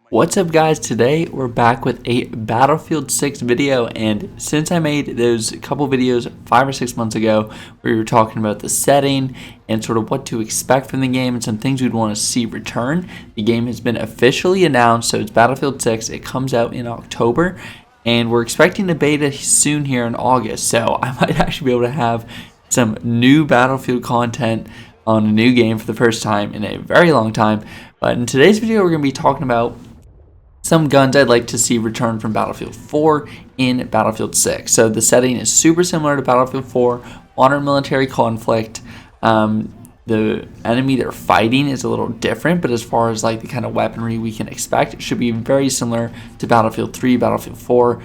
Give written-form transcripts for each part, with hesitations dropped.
What's up guys, today we're back with a Battlefield 6 video, and since I made those couple videos 5 or 6 months ago where we were talking about the setting and sort of what to expect from the game and some things we'd want to see return, the game has been officially announced. So it's Battlefield 6, it comes out in October and we're expecting the beta soon here in August, so I might actually be able to have some new Battlefield content on a new game for the first time in a very long time. But in today's video we're going to be talking about some guns I'd like to see return from Battlefield 4 in Battlefield 6. So the setting is super similar to Battlefield 4, modern military conflict. The enemy they're fighting is a little different, but as far as like the kind of weaponry we can expect, it should be very similar to Battlefield 3, Battlefield 4,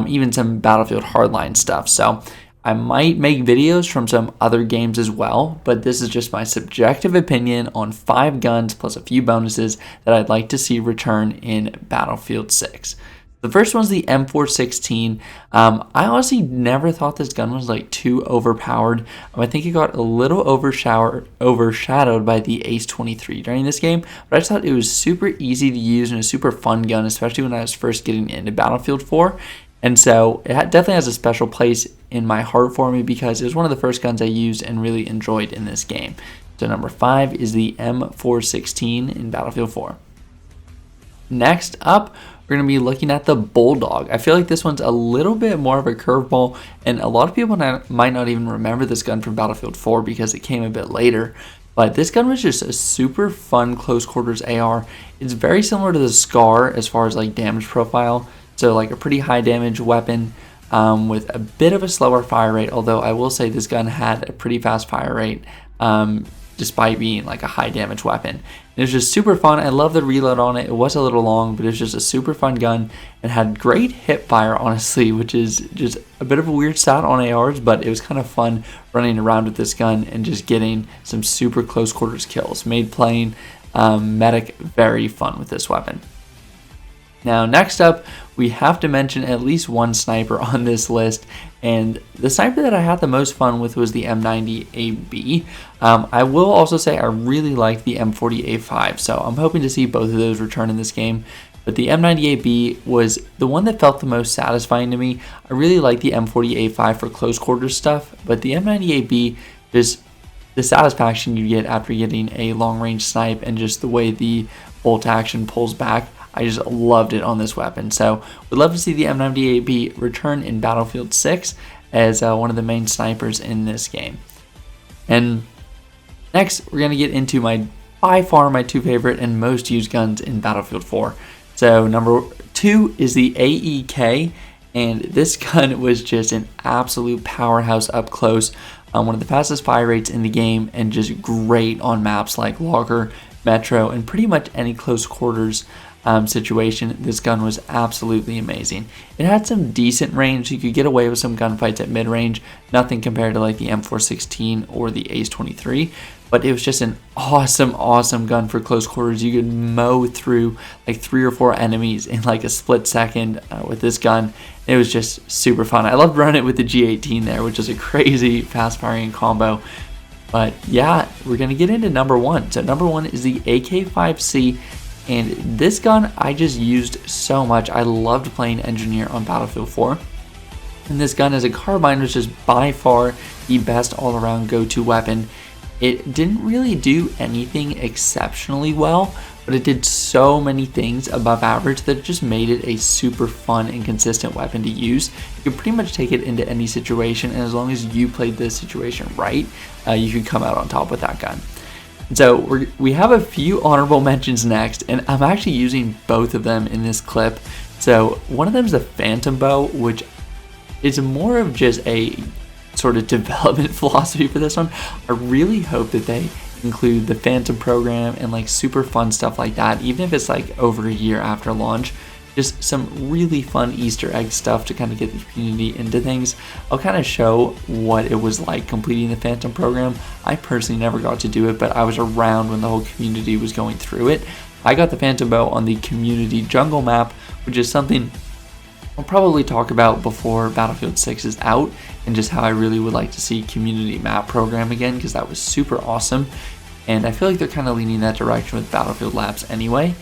even some Battlefield Hardline stuff. So I might make videos from some other games as well, but this is just my subjective opinion on 5 guns plus a few bonuses that I'd like to see return in Battlefield 6. The first one's the M416. I honestly never thought this gun was like too overpowered. I think it got a little overshadowed by the Ace 23 during this game, but I just thought it was super easy to use and a super fun gun, especially when I was first getting into Battlefield 4. And so it definitely has a special place in my heart for me because it was one of the first guns I used and really enjoyed in this game. So number 5 is the M416 in Battlefield 4. Next up, we're going to be looking at the Bulldog. I feel like this one's a little bit more of a curveball, and a lot of people might not even remember this gun from Battlefield 4 because it came a bit later. But this gun was just a super fun close quarters AR. It's very similar to the Scar as far as like damage profile. So like a pretty high damage weapon with a bit of a slower fire rate, although I will say this gun had a pretty fast fire rate despite being like a high damage weapon. It was just super fun. I love the reload on it. It was a little long, but it was just a super fun gun and had great hip fire, honestly, which is just a bit of a weird stat on ARs, but it was kind of fun running around with this gun and just getting some super close quarters kills. Made playing medic very fun with this weapon. Now, next up, we have to mention at least one sniper on this list, and the sniper that I had the most fun with was the M90AB. I will also say I really like the M40A5, so I'm hoping to see both of those return in this game. But the M90AB was the one that felt the most satisfying to me. I really like the M40A5 for close quarters stuff, but the M90AB, just the satisfaction you get after getting a long range snipe and just the way the bolt action pulls back, I just loved it on this weapon. So we'd love to see the M90AB return in Battlefield 6 as one of the main snipers in this game. And next, we're going to get into by far my 2 favorite and most used guns in Battlefield 4. So number 2 is the AEK, and this gun was just an absolute powerhouse up close. One of the fastest fire rates in the game and just great on maps like Logger, Metro, and pretty much any close quarters situation. This gun was absolutely amazing. It had some decent range. You could get away with some gunfights at mid-range, nothing compared to like the M416 or the Ace 23, but it was just an awesome gun for close quarters. You could mow through like 3 or 4 enemies in like a split second with this gun. It was just super fun. I loved running it with the G18 there, which is a crazy fast firing combo. But yeah, we're gonna get into number 1. So number 1 is the AK-5C. And this gun I just used so much. I loved playing Engineer on Battlefield 4. And this gun as a carbine was just by far the best all-around go-to weapon. It didn't really do anything exceptionally well, but it did so many things above average that it just made it a super fun and consistent weapon to use. You could pretty much take it into any situation, and as long as you played the situation right, you could come out on top with that gun. So we have a few honorable mentions next, and I'm actually using both of them in this clip. So one of them is the Phantom Bow, which is more of just a sort of development philosophy for this one. I really hope that they include the Phantom program and like super fun stuff like that, even if it's like over a year after launch. Just some really fun Easter egg stuff to kind of get the community into things. I'll kind of show what it was like completing the Phantom program. I personally never got to do it, but I was around when the whole community was going through it. I got the Phantom Bow on the community jungle map, which is something I'll probably talk about before Battlefield 6 is out, and just how I really would like to see community map program again, because that was super awesome. And I feel like they're kind of leaning that direction with Battlefield Labs anyway.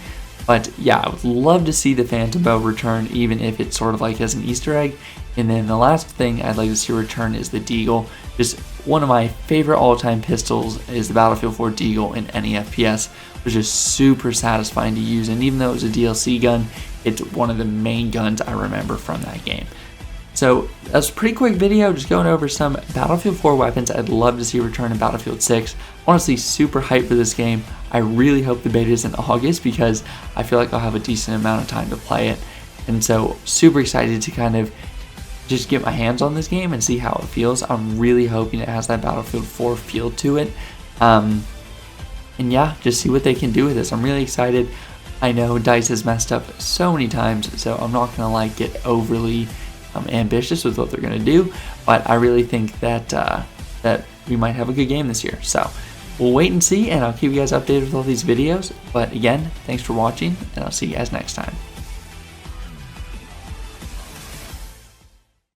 But yeah, I would love to see the Phantom Bow return, even if it's sort of like as an Easter egg. And then the last thing I'd like to see return is the Deagle. Just one of my favorite all-time pistols is the Battlefield 4 Deagle in any FPS, which is super satisfying to use. And even though it was a DLC gun, it's one of the main guns I remember from that game. So that's a pretty quick video, just going over some Battlefield 4 weapons I'd love to see return in Battlefield 6. Honestly, super hyped for this game. I really hope the beta is in August because I feel like I'll have a decent amount of time to play it. And so super excited to kind of just get my hands on this game and see how it feels. I'm really hoping it has that Battlefield 4 feel to it. And yeah, just see what they can do with this. I'm really excited. I know DICE has messed up so many times, so I'm not going to like get overly ambitious with what they're going to do, but I really think that that we might have a good game this year. So we'll wait and see, and I'll keep you guys updated with all these videos. But again, thanks for watching, and I'll see you guys next time.